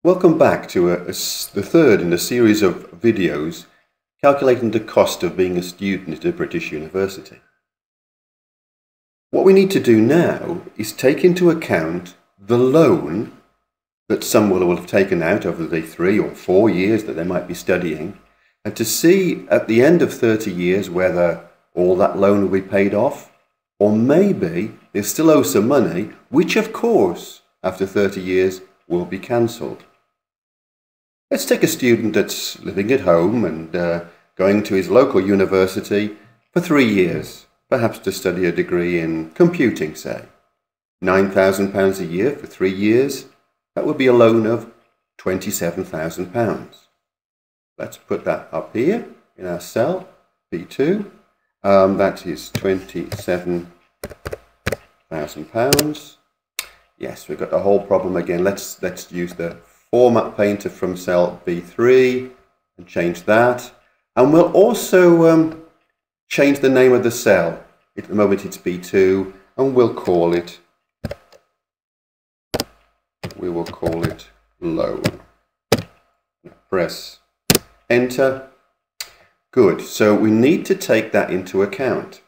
Welcome back to the third in a series of videos calculating the cost of being a student at a British university. What we need to do now is take into account the loan that some will have taken out over the 3 or 4 years that they might be studying, and to see at the end of 30 years whether all that loan will be paid off, or maybe they still owe some money, which of course after 30 years will be cancelled. Let's take a student that's living at home and going to his local university for 3 years, perhaps to study a degree in computing, say. £9,000 a year for 3 years, that would be a loan of £27,000. Let's put that up here in our cell, B2. That is £27,000. Yes, we've got the whole problem again. Let's use the format painter from cell B3 and change that. And we'll also change the name of the cell. At the moment it's B2, and we will call it loan. Press enter. Good, so we need to take that into account.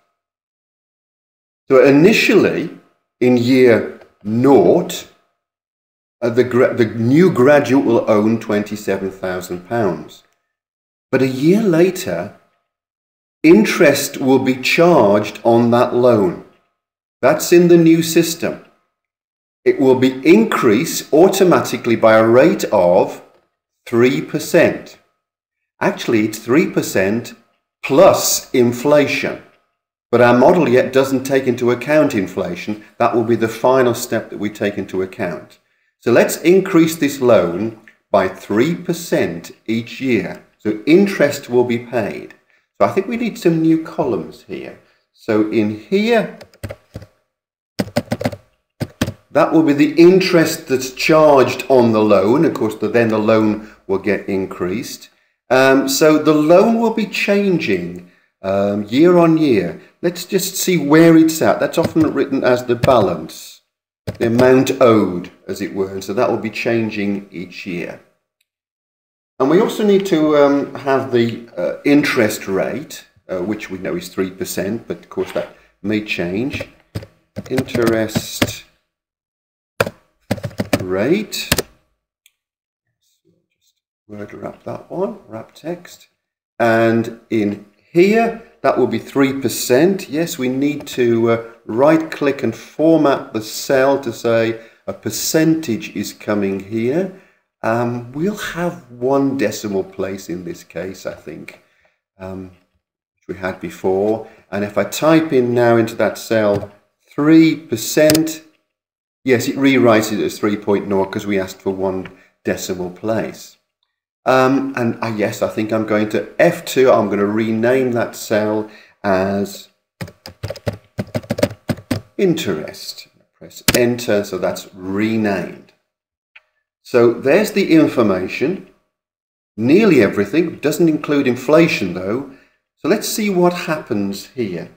So initially in year 0, the new graduate will own £27,000. But a year later, interest will be charged on that loan. That's in the new system. It will be increased automatically by a rate of 3%. Actually, it's 3% plus inflation. But our model yet doesn't take into account inflation. That will be the final step that we take into account. So let's increase this loan by 3% each year. So interest will be paid. So I think we need some new columns here. So in here, that will be the interest that's charged on the loan. Of course, then the loan will get increased. So the loan will be changing year on year. Let's just see where it's at. That's often written as the balance, the amount owed, as it were. And so that will be changing each year. And we also need to have the interest rate, which we know is 3%, but of course that may change. Interest rate. Just word wrap that one, wrap text. And in here, that will be 3%. Yes, we need to right click and format the cell to say a percentage is coming here. We'll have 1 decimal place in this case, I think, which we had before. And if I type in now into that cell 3%, yes, it rewrites it as 3.0 because we asked for 1 decimal place. Yes, I think I'm going to F2. I'm going to rename that cell as interest. Press enter, so that's renamed. So there's the information, nearly everything. It doesn't include inflation though. So let's see what happens here.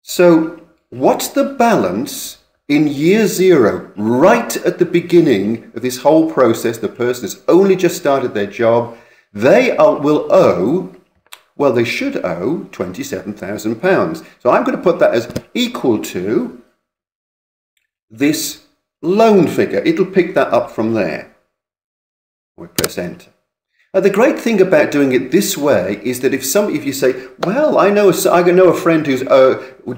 So what's the balance in year 0, right at the beginning of this whole process? The person has only just started their job. They will owe, well, they should owe £27,000. So I'm going to put that as equal to this loan figure. It'll pick that up from there. We press enter. Now, the great thing about doing it this way is that if you say, well, I know a friend who's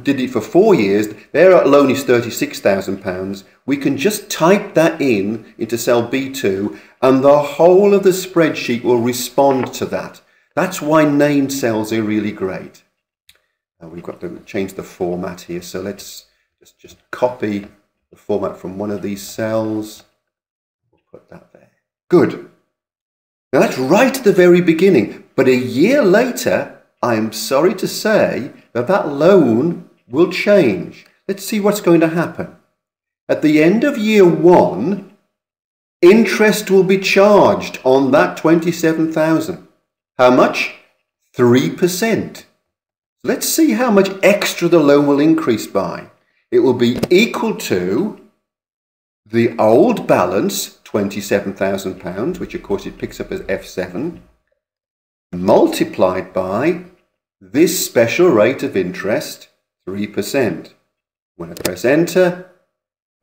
did it for 4 years, their loan is £36,000, we can just type that into cell B2 and the whole of the spreadsheet will respond to that. That's why named cells are really great. We've got to change the format here, so let's just copy the format from one of these cells. We'll put that there. Good. Now that's right at the very beginning, but a year later, I'm sorry to say that loan will change. Let's see what's going to happen. At the end of year 1, interest will be charged on that £27,000. How much? 3%. Let's see how much extra the loan will increase by. It will be equal to the old balance, £27,000, which of course it picks up as F7, multiplied by this special rate of interest, 3%. When I press enter,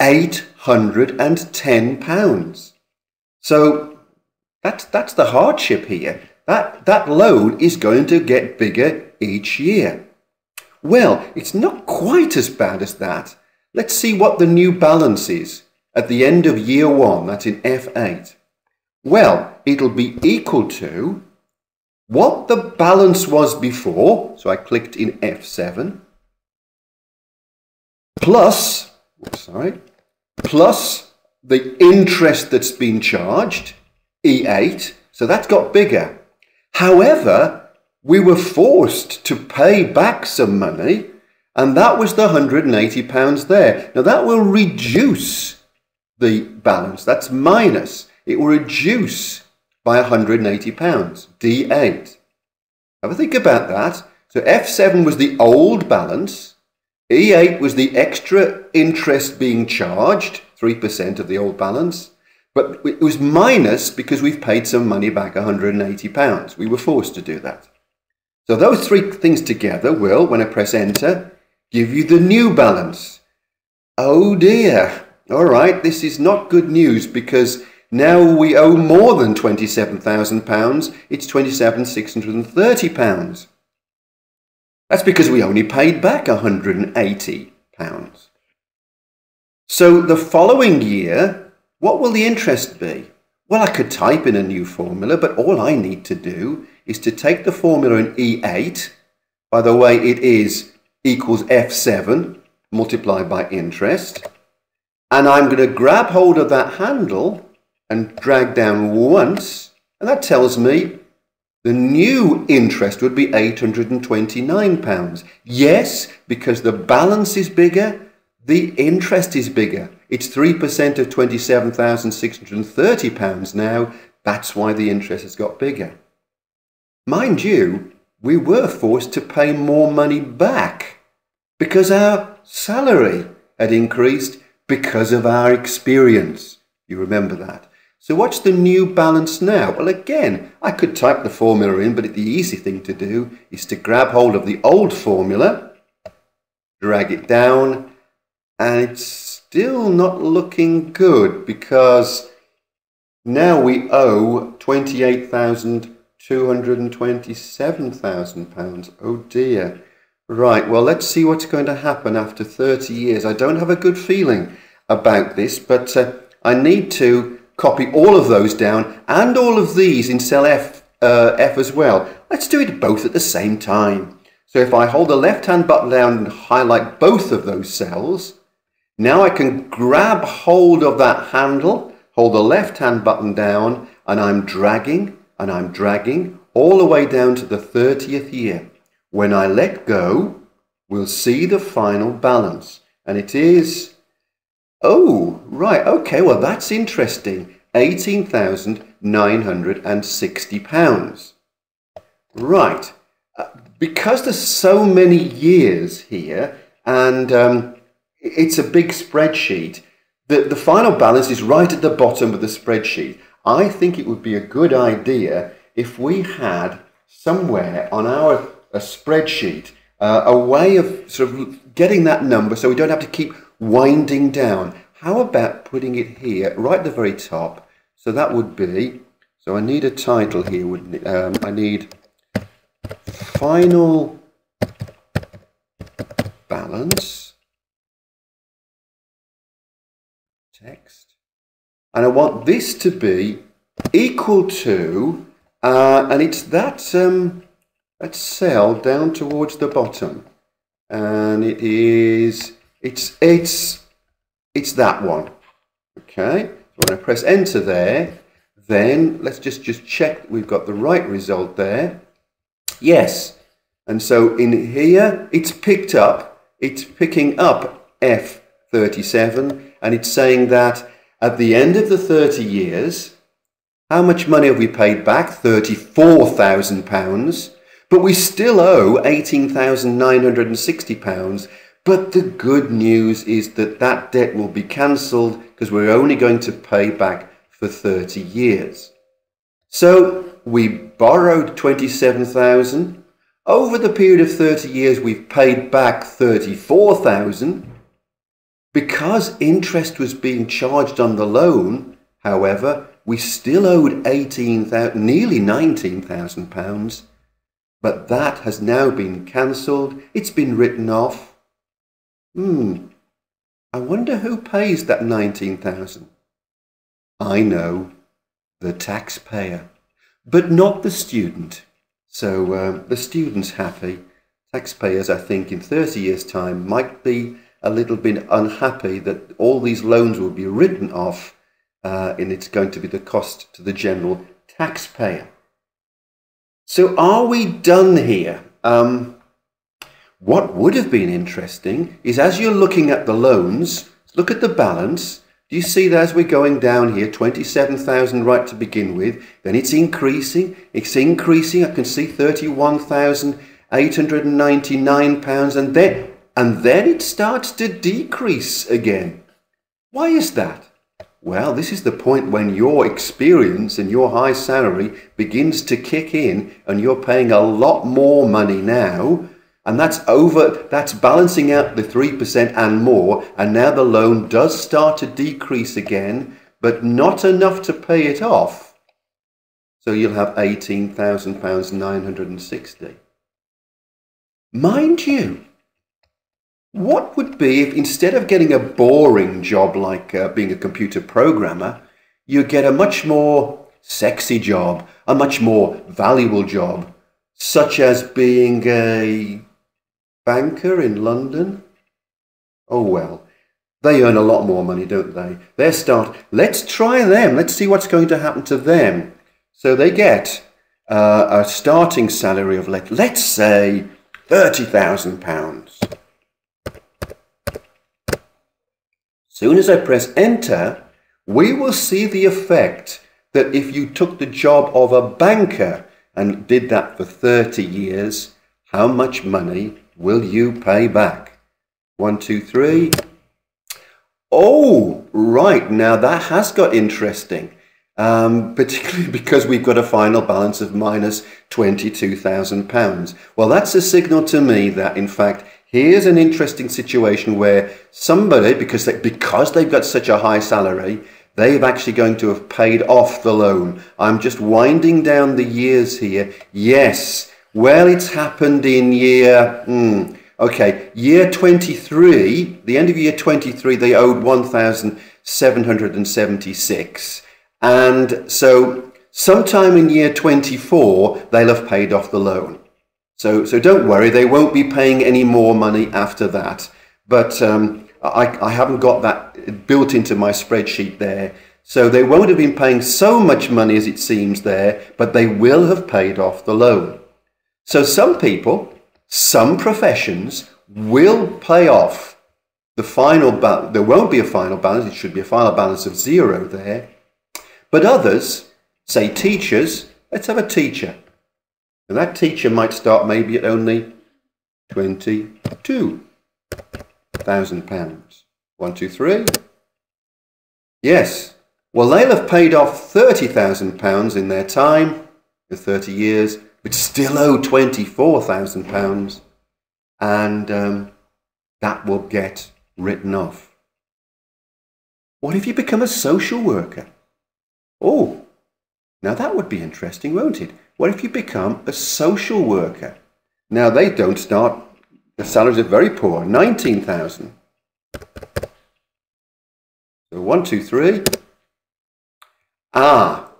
£810. So that's the hardship here. That loan is going to get bigger each year. Well, it's not quite as bad as that. Let's see what the new balance is at the end of year 1. That's in F8. Well, it'll be equal to what the balance was before. So I clicked in F7. Plus the interest that's been charged, E8. So that's got bigger. However, we were forced to pay back some money, and that was the £180 there. Now that will reduce the balance. That's minus. It will reduce by £180, D8. Have a think about that. So F7 was the old balance. E8 was the extra interest being charged, 3% of the old balance. But it was minus because we've paid some money back, £180. We were forced to do that. So those three things together will, when I press enter, give you the new balance. Oh dear. All right, this is not good news because now we owe more than £27,000. It's £27,630. That's because we only paid back £180. So the following year, what will the interest be? Well, I could type in a new formula, but all I need to do is to take the formula in E8. By the way, it is equals F7 multiplied by interest. And I'm going to grab hold of that handle and drag down once. And that tells me the new interest would be £829. Yes, because the balance is bigger, the interest is bigger. It's 3% of £27,630 now. That's why the interest has got bigger. Mind you, we were forced to pay more money back because our salary had increased because of our experience. You remember that. So what's the new balance now? Well, again, I could type the formula in, but the easy thing to do is to grab hold of the old formula, drag it down, and it's still not looking good because now we owe £28,227,000. Oh dear. Right, well, let's see what's going to happen after 30 years. I don't have a good feeling about this, but I need to copy all of those down and all of these in cell F as well. Let's do it both at the same time. So if I hold the left-hand button down and highlight both of those cells, now I can grab hold of that handle, hold the left-hand button down, and I'm dragging all the way down to the 30th year. When I let go, we'll see the final balance. And it is, oh, right, okay, well, that's interesting. £18,960. Right, because there's so many years here, and it's a big spreadsheet, the final balance is right at the bottom of the spreadsheet. I think it would be a good idea if we had somewhere on our spreadsheet a way of sort of getting that number so we don't have to keep winding down. How about putting it here, right at the very top? So that would be, so I need a title here, wouldn't it? I need final balance, text, and I want this to be equal to, and it's that cell down towards the bottom, and it is, it's that one. Okay, so when I press enter there, then let's just check that we've got the right result there. Yes, and so in here it's picking up F37, and it's saying that at the end of the 30 years, how much money have we paid back? £34,000, but we still owe £18,960. But the good news is that that debt will be cancelled because we're only going to pay back for 30 years. So we borrowed 27,000. Over the period of 30 years, we've paid back 34,000. Because interest was being charged on the loan, however, we still owed nearly £19,000. But that has now been cancelled. It's been written off. I wonder who pays that 19,000. I know, the taxpayer, but not the student. So the student's happy. Taxpayers, I think, in 30 years' time might be a little bit unhappy that all these loans will be written off and it's going to be the cost to the general taxpayer. So are we done here? What would have been interesting is, as you're looking at the loans, look at the balance. Do you see that as we're going down here, 27,000 right to begin with, then it's increasing, I can see £31,899, and then it starts to decrease again. Why is that? Well, this is the point when your experience and your high salary begins to kick in and you're paying a lot more money now, and that's balancing out the 3% and more, and now the loan does start to decrease again, but not enough to pay it off. So you'll have £18,960. Mind you, what would be if instead of getting a boring job like being a computer programmer, you get a much more sexy job, a much more valuable job, such as being a banker in London? Oh well, they earn a lot more money, don't they? Let's try them. Let's see what's going to happen to them. So they get a starting salary of, let's say, £30,000. Soon as I press enter, we will see the effect that if you took the job of a banker and did that for 30 years, how much money will you pay back? 1, 2, 3. Oh, right. Now that has got interesting, particularly because we've got a final balance of minus £22,000. Well, that's a signal to me that, in fact, here's an interesting situation where somebody, because they've got such a high salary, they're actually going to have paid off the loan. I'm just winding down the years here. Yes, well, it's happened in year 23, the end of year 23, they owed 1,776. And so sometime in year 24, they'll have paid off the loan. So don't worry, they won't be paying any more money after that. But I haven't got that built into my spreadsheet there. So they won't have been paying so much money as it seems there, but they will have paid off the loan. So some people, some professions will pay off the final balance. There won't be a final balance, it should be a final balance of 0 there. But others, say teachers, let's have a teacher. And that teacher might start maybe at only £22,000. 1, 2, 3. Yes. Well, they'll have paid off £30,000 in their time, for 30 years, but still owe £24,000. And that will get written off. What if you become a social worker? Oh, now that would be interesting, won't it? What if you become a social worker? Now they don't start, the salaries are very poor, 19,000. So 1, 2, 3.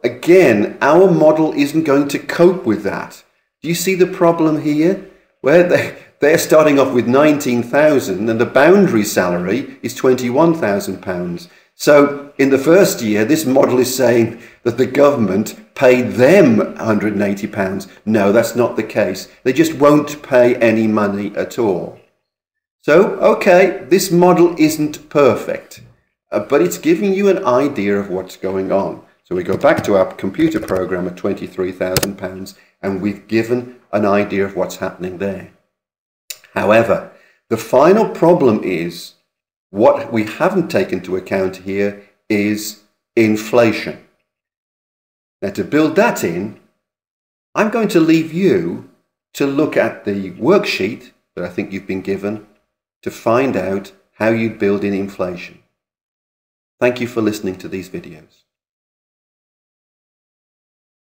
Again, our model isn't going to cope with that. Do you see the problem here? Where they're starting off with 19,000 and the boundary salary is £21,000. So in the first year, this model is saying that the government paid them £180. No, that's not the case. They just won't pay any money at all. So, okay, this model isn't perfect, but it's giving you an idea of what's going on. So we go back to our computer program at £23,000 and we've given an idea of what's happening there. However, the final problem is, what we haven't taken into account here is inflation. Now to build that in, I'm going to leave you to look at the worksheet that I think you've been given to find out how you build in inflation. Thank you for listening to these videos.